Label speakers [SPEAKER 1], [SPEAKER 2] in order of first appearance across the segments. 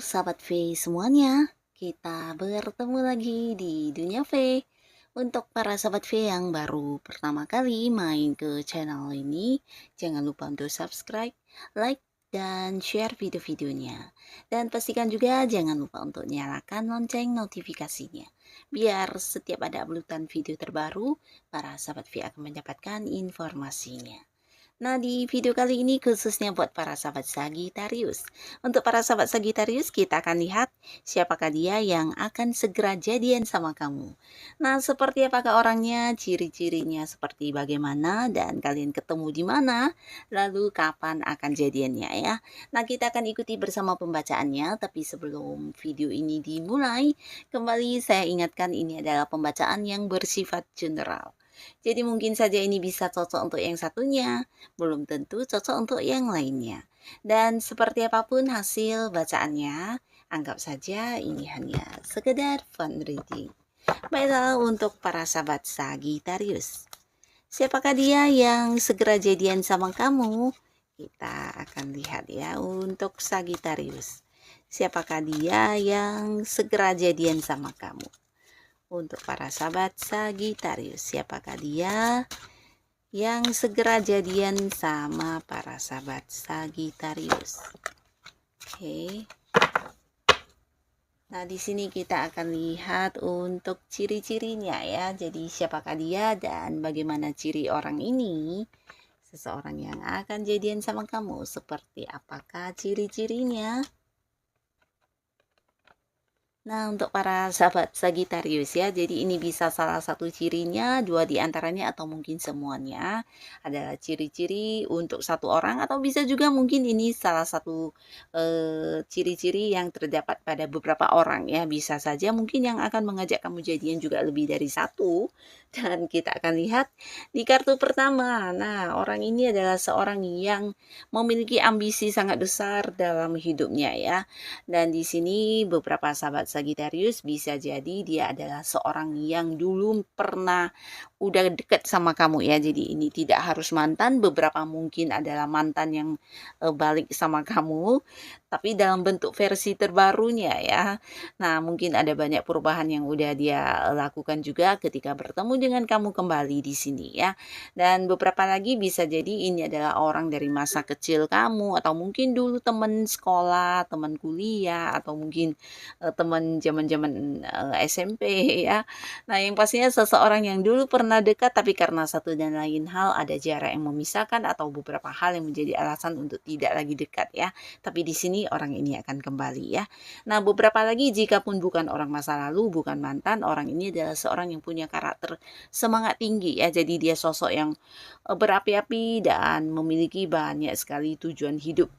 [SPEAKER 1] sahabat V semuanya, kita bertemu lagi di Dunia V. Untuk para sahabat V yang baru pertama kali main ke channel ini, jangan lupa untuk subscribe, like, dan share video-videonya. Dan pastikan juga jangan lupa untuk nyalakan lonceng notifikasinya. Biar setiap ada uploadan video terbaru, para sahabat V akan mendapatkan informasinya. Nah, di video kali ini khususnya buat para sahabat Sagittarius. Untuk para sahabat Sagittarius, kita akan lihat siapakah dia yang akan segera jadian sama kamu. Nah, seperti apakah orangnya, ciri-cirinya seperti bagaimana, dan kalian ketemu di mana, lalu kapan akan jadiannya ya. Nah, kita akan ikuti bersama pembacaannya, tapi sebelum video ini dimulai, kembali saya ingatkan ini adalah pembacaan yang bersifat general. Jadi mungkin saja ini bisa cocok untuk yang satunya, belum tentu cocok untuk yang lainnya. Dan seperti apapun hasil bacaannya, anggap saja ini hanya sekedar fun reading. Baiklah untuk para sahabat Sagittarius. Siapakah dia yang segera jadian sama kamu? Kita akan lihat ya untuk Sagittarius. Siapakah dia yang segera jadian sama kamu? Untuk para sahabat Sagittarius, siapakah dia yang segera jadian sama para sahabat Sagittarius? Oke. Nah, di sini kita akan lihat untuk ciri-cirinya ya. Jadi siapakah dia dan bagaimana ciri orang ini? Seseorang yang akan jadian sama kamu, seperti apakah ciri-cirinya? Nah, untuk para sahabat Sagittarius ya, jadi ini bisa salah satu cirinya, dua di antaranya atau mungkin semuanya adalah ciri-ciri untuk satu orang atau bisa juga mungkin ini salah satu ciri-ciri yang terdapat pada beberapa orang ya. Bisa saja mungkin yang akan mengajak kamu jadian juga lebih dari satu. Dan kita akan lihat di kartu pertama. Nah, orang ini adalah seorang yang memiliki ambisi sangat besar dalam hidupnya ya. Dan di sini beberapa sahabat Sagittarius bisa jadi dia adalah seorang yang dulu pernah udah deket sama kamu ya. Jadi ini tidak harus mantan, beberapa mungkin adalah mantan yang balik sama kamu, tapi dalam bentuk versi terbarunya ya. Nah, mungkin ada banyak perubahan yang udah dia lakukan juga ketika bertemu dengan kamu kembali di sini ya. Dan beberapa lagi bisa jadi ini adalah orang dari masa kecil kamu atau mungkin dulu teman sekolah, teman kuliah atau mungkin teman zaman-zaman SMP ya. Nah, yang pastinya seseorang yang dulu pernah dekat tapi karena satu dan lain hal ada jarak yang memisahkan atau beberapa hal yang menjadi alasan untuk tidak lagi dekat ya. Tapi di sini orang ini akan kembali ya. Nah, beberapa lagi jika pun bukan orang masa lalu, bukan mantan, orang ini adalah seorang yang punya karakter semangat tinggi ya. Jadi dia sosok yang berapi-api dan memiliki banyak sekali tujuan hidup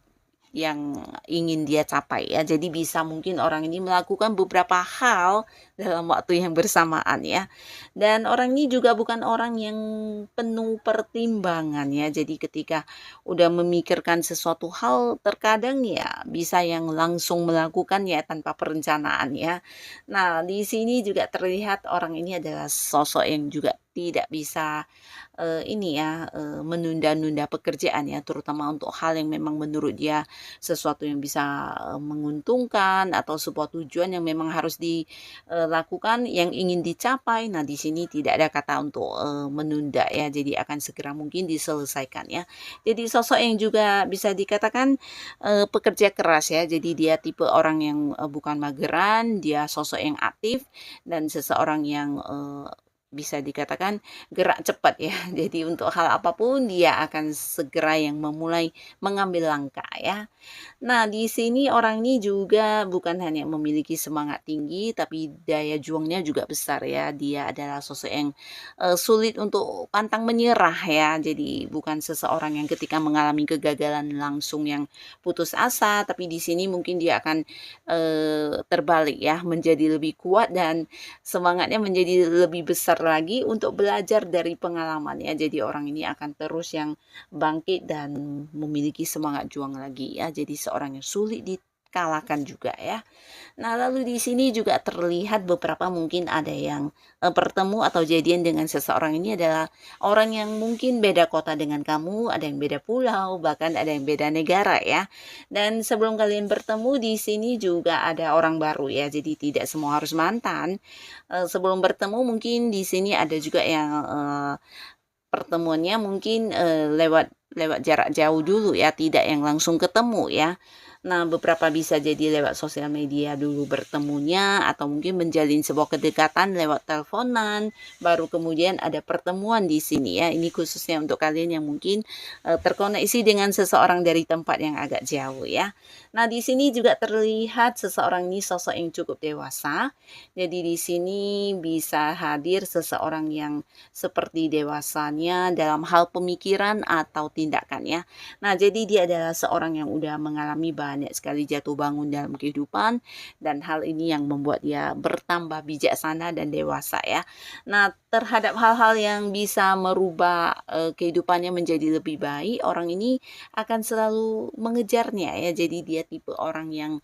[SPEAKER 1] yang ingin dia capai ya. Jadi bisa mungkin orang ini melakukan beberapa hal dalam waktu yang bersamaan ya. Dan orang ini juga bukan orang yang penuh pertimbangan ya. Jadi ketika udah memikirkan sesuatu hal terkadang ya bisa yang langsung melakukan ya tanpa perencanaan ya. Nah, di sini juga terlihat orang ini adalah sosok yang juga tidak bisa ini ya menunda-nunda pekerjaan ya, terutama untuk hal yang memang menurut dia sesuatu yang bisa menguntungkan atau sebuah tujuan yang memang harus dilakukan yang ingin dicapai. Nah, di sini tidak ada kata untuk menunda ya, jadi akan segera mungkin diselesaikan ya. Jadi sosok yang juga bisa dikatakan pekerja keras ya. Jadi dia tipe orang yang bukan mageran, dia sosok yang aktif dan seseorang yang bisa dikatakan gerak cepat ya. Jadi untuk hal apapun dia akan segera yang memulai mengambil langkah ya. Nah, di sini orang ini juga bukan hanya memiliki semangat tinggi, tapi daya juangnya juga besar ya. Dia adalah sosok yang sulit untuk pantang menyerah ya. Jadi bukan seseorang yang ketika mengalami kegagalan langsung yang putus asa, tapi di sini mungkin dia akan terbalik ya, menjadi lebih kuat dan semangatnya menjadi lebih besar lagi untuk belajar dari pengalaman ya. Jadi orang ini akan terus yang bangkit dan memiliki semangat juang lagi ya. Jadi seorang yang sulit kalahkan juga ya. Nah, lalu di sini juga terlihat beberapa mungkin ada yang bertemu atau jadian dengan seseorang ini adalah orang yang mungkin beda kota dengan kamu, ada yang beda pulau, bahkan ada yang beda negara ya. Dan sebelum kalian bertemu di sini juga ada orang baru ya. Jadi tidak semua harus mantan. Sebelum bertemu mungkin di sini ada juga yang pertemuannya mungkin lewat lewat jarak jauh dulu ya, tidak yang langsung ketemu ya. Nah, beberapa bisa jadi lewat sosial media dulu bertemunya atau mungkin menjalin sebuah kedekatan lewat teleponan, baru kemudian ada pertemuan di sini ya. Ini khususnya untuk kalian yang mungkin terkoneksi dengan seseorang dari tempat yang agak jauh ya. Nah, di sini juga terlihat seseorang ini sosok yang cukup dewasa. Jadi di sini bisa hadir seseorang yang seperti dewasanya dalam hal pemikiran atau tindakan ya. Nah, jadi dia adalah seorang yang udah mengalami banyak sekali jatuh bangun dalam kehidupan dan hal ini yang membuat dia bertambah bijaksana dan dewasa ya. Nah, terhadap hal-hal yang bisa merubah kehidupannya menjadi lebih baik, orang ini akan selalu mengejarnya ya. Jadi dia tipe orang yang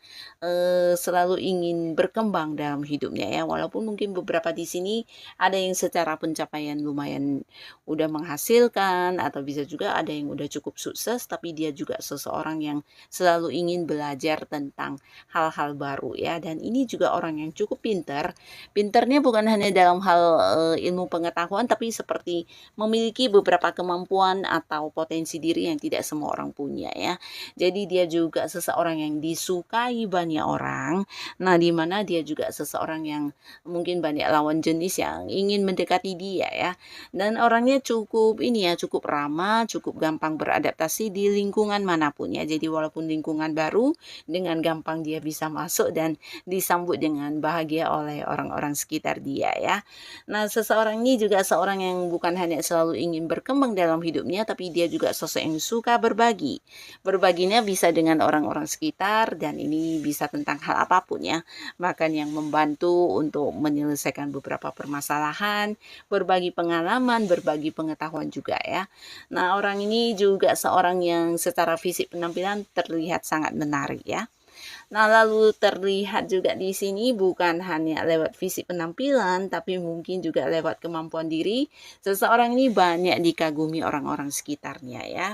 [SPEAKER 1] selalu ingin berkembang dalam hidupnya ya. Walaupun mungkin beberapa di sini ada yang secara pencapaian lumayan udah menghasilkan atau bisa juga ada yang udah cukup sukses, tapi dia juga seseorang yang selalu ingin belajar tentang hal-hal baru ya. Dan ini juga orang yang cukup pintar. Pintarnya bukan hanya dalam hal ilmu pengetahuan, tapi seperti memiliki beberapa kemampuan atau potensi diri yang tidak semua orang punya ya. Jadi dia juga seseorang yang disukai banyak orang. Nah, di mana dia juga seseorang yang mungkin banyak lawan jenis yang ingin mendekati dia ya. Dan orangnya cukup ini ya, cukup ramah, cukup gampang beradaptasi di lingkungan manapun ya. Jadi walaupun lingkungan baru, dengan gampang dia bisa masuk dan disambut dengan bahagia oleh orang-orang sekitar dia ya. Nah, seseorang ini juga seorang yang bukan hanya selalu ingin berkembang dalam hidupnya, tapi dia juga sosok yang suka berbagi. Berbaginya bisa dengan orang-orang sekitar dan ini bisa tentang hal apapun ya. Bahkan yang membantu untuk menyelesaikan beberapa permasalahan, berbagi pengalaman, berbagi pengetahuan juga ya. Nah, orang ini juga seorang yang secara fisik penampilan terlihat sangat menarik ya. Nah, lalu terlihat juga di sini bukan hanya lewat fisik penampilan, tapi mungkin juga lewat kemampuan diri. Seseorang ini banyak dikagumi orang-orang sekitarnya ya.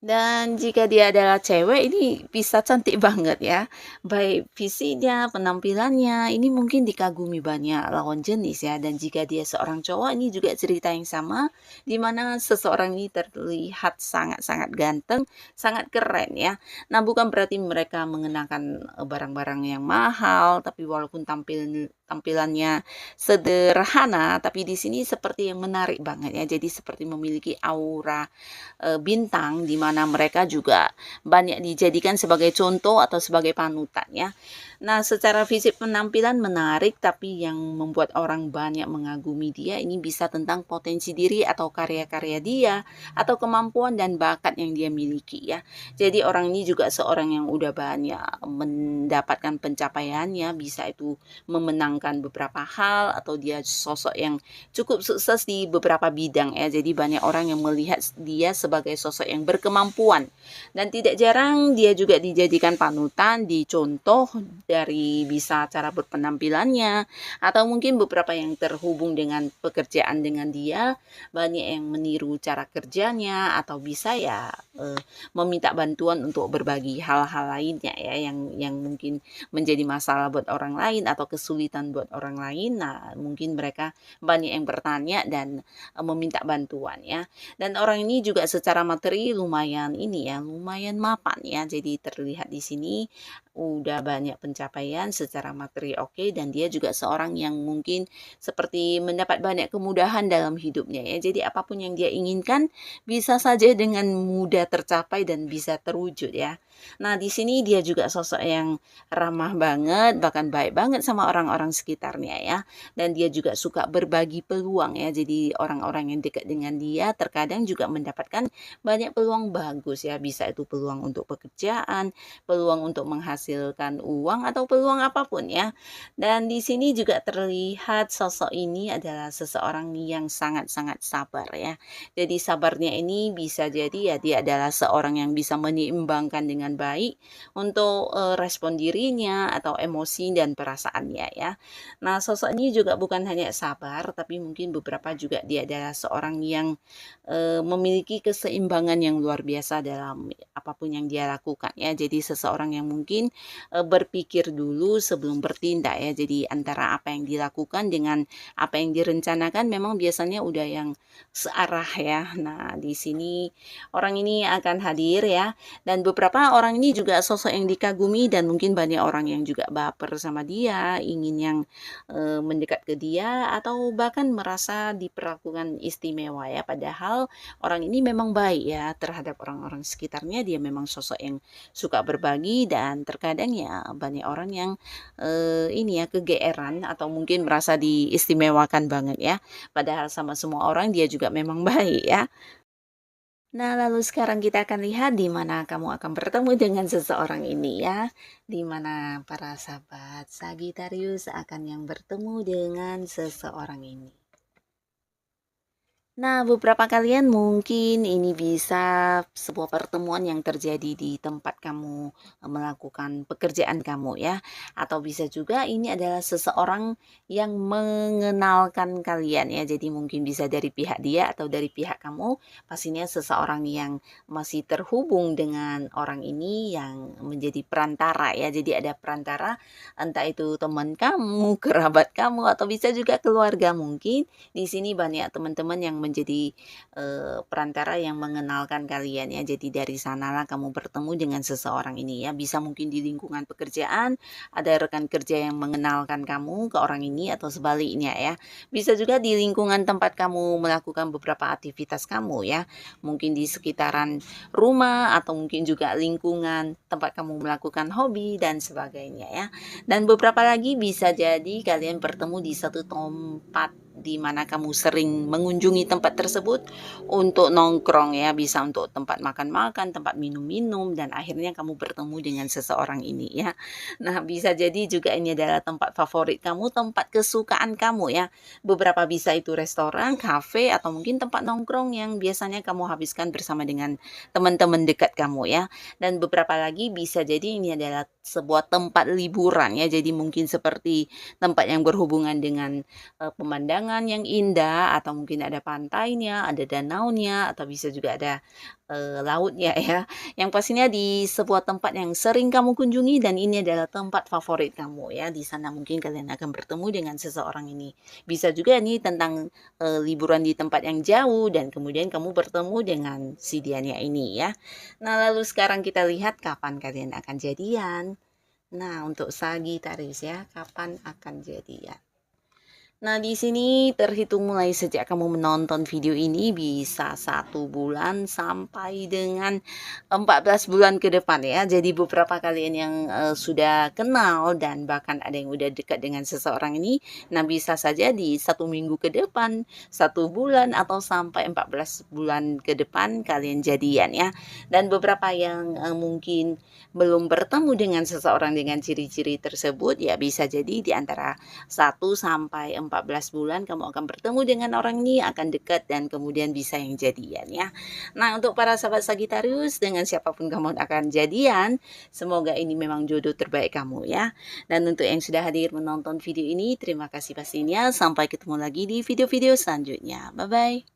[SPEAKER 1] Dan jika dia adalah cewek ini bisa cantik banget ya. Baik fisiknya, penampilannya, ini mungkin dikagumi banyak lawan jenis ya. Dan jika dia seorang cowok ini juga cerita yang sama, di mana seseorang ini terlihat sangat-sangat ganteng, sangat keren ya. Nah, bukan berarti mereka mengenakan barang-barang yang mahal, tapi walaupun tampilannya sederhana, tapi di sini seperti yang menarik banget ya. Jadi seperti memiliki aura bintang di mana mereka juga banyak dijadikan sebagai contoh atau sebagai panutan ya. Nah, secara fisik penampilan menarik tapi yang membuat orang banyak mengagumi dia ini bisa tentang potensi diri atau karya-karya dia atau kemampuan dan bakat yang dia miliki ya. Jadi orang ini juga seorang yang udah banyak mendapatkan pencapaiannya, bisa itu memenangkan beberapa hal atau dia sosok yang cukup sukses di beberapa bidang ya. Jadi banyak orang yang melihat dia sebagai sosok yang berkemampuan dan tidak jarang dia juga dijadikan panutan, dicontoh dari bisa cara berpenampilannya atau mungkin beberapa yang terhubung dengan pekerjaan dengan dia banyak yang meniru cara kerjanya atau bisa ya meminta bantuan untuk berbagi hal-hal lainnya ya yang mungkin menjadi masalah buat orang lain atau kesulitan buat orang lain. Nah, mungkin mereka banyak yang bertanya dan meminta bantuan ya. Dan orang ini juga secara materi lumayan ini ya, lumayan mapan ya. Jadi terlihat di sini udah banyak pencapaian secara materi oke, dan dia juga seorang yang mungkin seperti mendapat banyak kemudahan dalam hidupnya ya. Jadi apapun yang dia inginkan bisa saja dengan mudah tercapai dan bisa terwujud ya. Nah, di sini dia juga sosok yang ramah banget, bahkan baik banget sama orang-orang sekitarnya ya. Dan dia juga suka berbagi peluang ya. Jadi orang-orang yang dekat dengan dia terkadang juga mendapatkan banyak peluang bagus ya. Bisa itu peluang untuk pekerjaan, peluang untuk menghasilkan uang atau peluang apapun ya. Dan di sini juga terlihat sosok ini adalah seseorang yang sangat-sangat sabar ya. Jadi sabarnya ini bisa jadi ya dia adalah seorang yang bisa menyeimbangkan dengan baik untuk respon dirinya atau emosi dan perasaannya ya. Nah, sosok ini juga bukan hanya sabar, tapi mungkin beberapa juga dia adalah seorang yang memiliki keseimbangan yang luar biasa dalam apapun yang dia lakukan ya. Jadi seseorang yang mungkin berpikir dulu sebelum bertindak ya. Jadi antara apa yang dilakukan dengan apa yang direncanakan memang biasanya udah yang searah ya. Nah, di sini orang ini akan hadir ya. Dan beberapa orang ini juga sosok yang dikagumi dan mungkin banyak orang yang juga baper sama dia, ingin yang mendekat ke dia atau bahkan merasa diperlakukan istimewa ya. Padahal orang ini memang baik ya terhadap orang-orang sekitarnya, dia memang sosok yang suka berbagi dan terkadang ya banyak orang yang ini ya kegeeran atau mungkin merasa diistimewakan banget ya. Padahal sama semua orang dia juga memang baik ya. Nah, lalu sekarang kita akan lihat di mana kamu akan bertemu dengan seseorang ini ya. Di mana para sahabat Sagittarius akan yang bertemu dengan seseorang ini. Nah, beberapa kalian mungkin ini bisa sebuah pertemuan yang terjadi di tempat kamu melakukan pekerjaan kamu ya. Atau bisa juga ini adalah seseorang yang mengenalkan kalian ya. Jadi mungkin bisa dari pihak dia atau dari pihak kamu. Pastinya seseorang yang masih terhubung dengan orang ini yang menjadi perantara ya. Jadi ada perantara entah itu teman kamu, kerabat kamu atau bisa juga keluarga mungkin. Di sini banyak teman-teman yang menjadi perantara yang mengenalkan kalian ya. Jadi dari sanalah kamu bertemu dengan seseorang ini ya. Bisa mungkin di lingkungan pekerjaan ada rekan kerja yang mengenalkan kamu ke orang ini atau sebaliknya ya. Bisa juga di lingkungan tempat kamu melakukan beberapa aktivitas kamu ya. Mungkin di sekitaran rumah atau mungkin juga lingkungan tempat kamu melakukan hobi dan sebagainya ya. Dan beberapa lagi bisa jadi kalian bertemu di satu tempat di mana kamu sering mengunjungi tempat tersebut untuk nongkrong ya, bisa untuk tempat makan-makan, tempat minum-minum dan akhirnya kamu bertemu dengan seseorang ini ya. Nah, bisa jadi juga ini adalah tempat favorit kamu, tempat kesukaan kamu ya. Beberapa bisa itu restoran, kafe atau mungkin tempat nongkrong yang biasanya kamu habiskan bersama dengan teman-teman dekat kamu ya. Dan beberapa lagi bisa jadi ini adalah sebuah tempat liburan ya. Jadi mungkin seperti tempat yang berhubungan dengan pemandangan yang indah atau mungkin ada pantainya, ada danaunya atau bisa juga ada lautnya ya. Yang pastinya di sebuah tempat yang sering kamu kunjungi dan ini adalah tempat favorit kamu ya. Di sana mungkin kalian akan bertemu dengan seseorang ini. Bisa juga nih tentang liburan di tempat yang jauh dan kemudian kamu bertemu dengan si dianya ini ya. Nah, lalu sekarang kita lihat kapan kalian akan jadian. Nah, untuk Sagittarius ya, kapan akan jadian? Nah, di sini terhitung mulai sejak kamu menonton video ini bisa 1 bulan sampai dengan 14 bulan ke depan ya. Jadi beberapa kalian yang sudah kenal dan bahkan ada yang udah dekat dengan seseorang ini, nah bisa saja di 1 minggu ke depan, 1 bulan atau sampai 14 bulan ke depan kalian jadian ya. Dan beberapa yang mungkin belum bertemu dengan seseorang dengan ciri-ciri tersebut ya bisa jadi di antara 1 sampai 14 bulan kamu akan bertemu dengan orang ini, akan dekat dan kemudian bisa yang jadian ya. Nah, untuk para sahabat Sagittarius, dengan siapapun kamu akan jadian, semoga ini memang jodoh terbaik kamu ya. Dan untuk yang sudah hadir menonton video ini, terima kasih pastinya. Sampai ketemu lagi di video-video selanjutnya. Bye-bye.